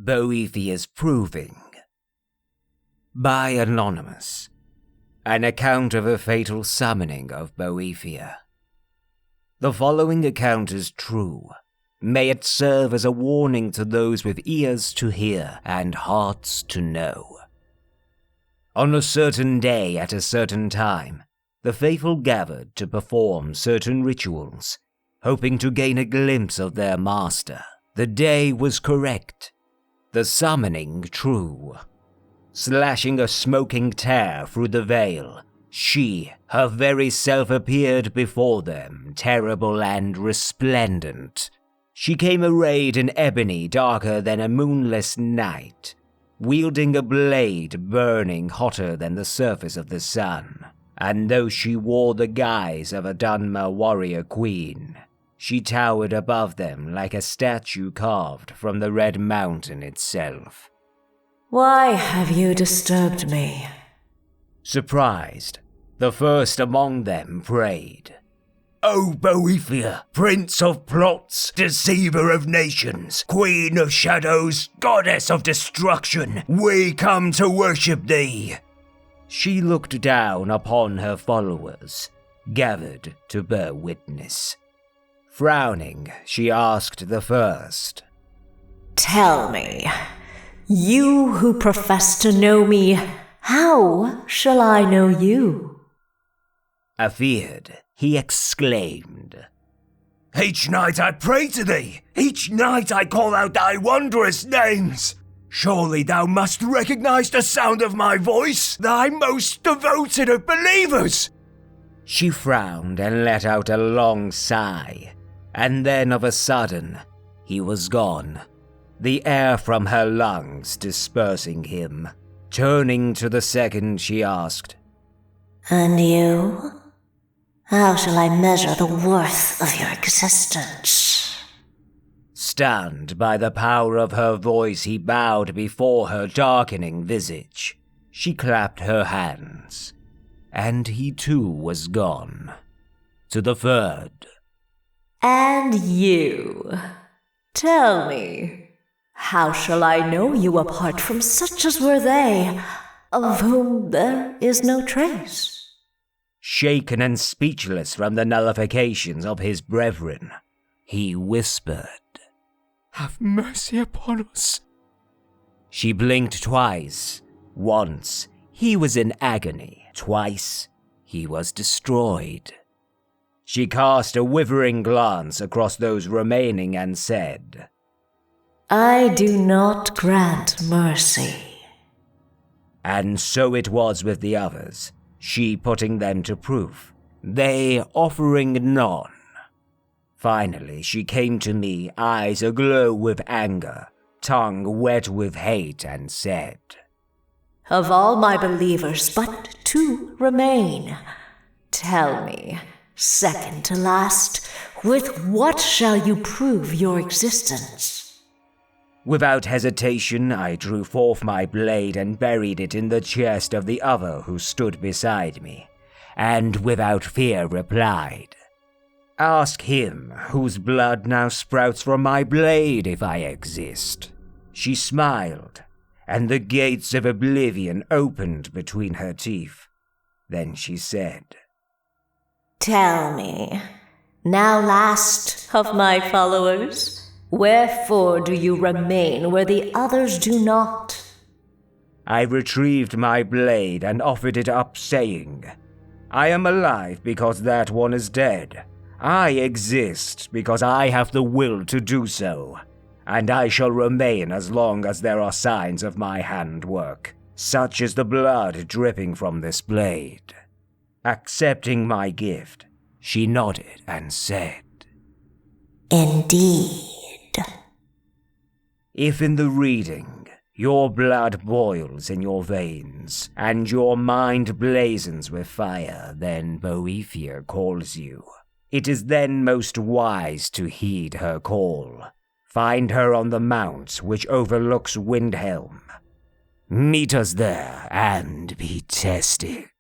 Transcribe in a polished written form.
Boethia's Proving by Anonymous. An account of a fatal summoning of Boethia. The following account is true. May it serve as a warning to those with ears to hear and hearts to know. On a certain day at a certain time, the faithful gathered to perform certain rituals, hoping to gain a glimpse of their master. The day was correct, the summoning true. Slashing a smoking tear through the veil, she, her very self, appeared before them, terrible and resplendent. She came arrayed in ebony darker than a moonless night, wielding a blade burning hotter than the surface of the sun. And though she wore the guise of a Dunmer warrior queen, she towered above them like a statue carved from the Red Mountain itself. "Why have you disturbed me?" Surprised, the first among them prayed. "O Boethia, Prince of Plots, Deceiver of Nations, Queen of Shadows, Goddess of Destruction, we come to worship thee." She looked down upon her followers, gathered to bear witness. Frowning, she asked the first, "Tell me, you who profess to know me, how shall I know you?" Afeared, he exclaimed, "Each night I pray to thee, each night I call out thy wondrous names. Surely thou must recognize the sound of my voice, thy most devoted of believers." She frowned and let out a long sigh, and then of a sudden, he was gone, the air from her lungs dispersing him. Turning to the second, she asked, "And you? How shall I measure the worth of your existence?" Stunned by the power of her voice, he bowed before her darkening visage. She clapped her hands, and he too was gone. To the third, "And you? Tell me, how shall I know you apart from such as were they, of whom there is no trace?" Shaken and speechless from the nullifications of his brethren, he whispered, "Have mercy upon us." She blinked twice. Once, he was in agony. Twice, he was destroyed. She cast a withering glance across those remaining and said, "I do not grant mercy." And so it was with the others, she putting them to proof, they offering none. Finally, she came to me, eyes aglow with anger, tongue wet with hate, and said, "Of all my believers, but two remain. Tell me, second to last, with what shall you prove your existence?" Without hesitation, I drew forth my blade and buried it in the chest of the other who stood beside me, and without fear replied, "Ask him whose blood now sprouts from my blade if I exist." She smiled, and the gates of oblivion opened between her teeth. Then she said, "Tell me, now last of my followers, wherefore do you remain where the others do not?" I retrieved my blade and offered it up, saying, "I am alive because that one is dead. I exist because I have the will to do so, and I shall remain as long as there are signs of my handwork, such as the blood dripping from this blade." Accepting my gift, she nodded and said, "Indeed." "If in the reading your blood boils in your veins, and your mind blazons with fire, then Boethia calls you. It is then most wise to heed her call. Find her on the mount which overlooks Windhelm. Meet us there and be tested."